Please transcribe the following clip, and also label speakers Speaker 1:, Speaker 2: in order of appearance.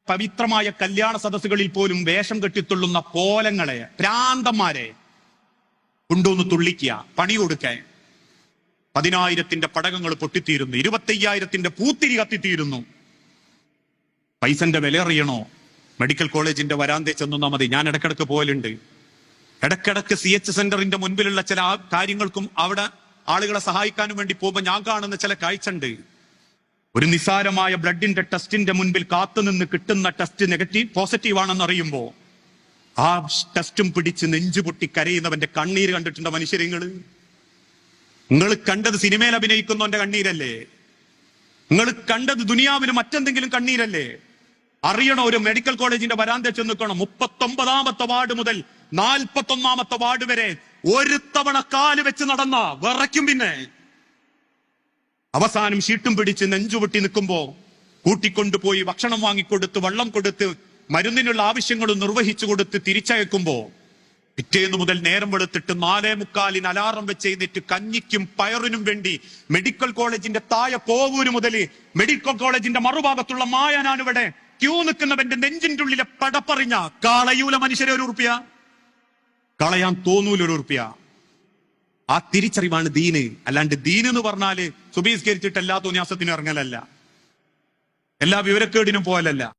Speaker 1: പവിത്രമായ കല്യാണ സദസ്സുകളിൽ പോലും വേഷം കെട്ടിത്തുള്ളുന്ന കോലങ്ങളെ, ഭ്രാന്തന്മാരെ കൊണ്ടുവന്ന് തുള്ളിക്കുക, പണി കൊടുക്കാൻ. 10,000 പടകങ്ങൾ പൊട്ടിത്തീരുന്നു, 25,000 പൂത്തിരി കത്തിത്തീരുന്നു. പൈസന്റെ വില അറിയണോ? മെഡിക്കൽ കോളേജിന്റെ വരാന്തേ ചെന്നാ മതി. ഞാൻ ഇടക്കിടക്ക് പോലുണ്ട്. ഇടക്കിടക്ക് CH സെന്ററിന്റെ മുൻപിലുള്ള ചില കാര്യങ്ങൾക്കും അവിടെ ആളുകളെ സഹായിക്കാനും വേണ്ടി പോകുമ്പോൾ ഞാൻ കാണുന്ന ചില കാഴ്ചണ്ട്. ഒരു നിസ്സാരമായ ബ്ലഡിന്റെ ടെസ്റ്റിന്റെ മുൻപിൽ കാത്തുനിന്ന് കിട്ടുന്ന ടെസ്റ്റ് പോസിറ്റീവ് ആണെന്ന് അറിയുമ്പോ ആ ടെസ്റ്റും പിടിച്ച് നെഞ്ചുപൊട്ടി കരയുന്നവന്റെ കണ്ണീര് കണ്ടിട്ടുണ്ടോ മനുഷ്യരിങ്ങള്? നിങ്ങൾ കണ്ടത് സിനിമയിൽ അഭിനയിക്കുന്നവന്റെ കണ്ണീരല്ലേ? നിങ്ങൾ കണ്ടത് ദുനിയാവിന് മറ്റെന്തെങ്കിലും കണ്ണീരല്ലേ? അറിയണോ? ഒരു മെഡിക്കൽ കോളേജിന്റെ വരാന്ത ചെന്ന് നിൽക്കണം. 39ാമത്തെ വാർഡ് മുതൽ 41ാമത്തെ വാർഡ് വരെ ഒരു തവണ കാല് വെച്ച് നടന്ന വിറയ്ക്കും. പിന്നെ അവസാനം ഷീട്ടും പിടിച്ച് നെഞ്ചുപൊട്ടി നിൽക്കുമ്പോ കൂട്ടിക്കൊണ്ടുപോയി ഭക്ഷണം വാങ്ങിക്കൊടുത്ത്, വെള്ളം കൊടുത്ത്, മരുന്നിനുള്ള ആവശ്യങ്ങളും നിർവഹിച്ചു കൊടുത്ത് തിരിച്ചയക്കുമ്പോ പിറ്റേന്ന് മുതൽ നേരം വെളുത്തിട്ട് 4:45 അലാറം വെച്ച് എഴുന്നേറ്റ് കഞ്ഞിക്കും പയറിനും വേണ്ടി മെഡിക്കൽ കോളേജിന്റെ താഴെ കോവൂര് മുതൽ മെഡിക്കൽ കോളേജിന്റെ മറുഭാഗത്തുള്ള മായനാനിവിടെ ക്യൂ നിൽക്കുന്നവന്റെ നെഞ്ചിന്റെ ഉള്ളിലെ പടപ്പറിഞ്ഞ കളയൂല മനുഷ്യരെ ₹1, കളയാൻ തോന്നൂല ₹1. ആ തിരിച്ചറിവാണ് ദീന്. അല്ലാണ്ട് ദീന് എന്ന് പറഞ്ഞാല് സുബഹിസ്കരിച്ചിട്ട് എല്ലാ തോന്നിയാസത്തിനും ഇറങ്ങലല്ല, എല്ലാ വിവരക്കേടിനും പോലല്ല.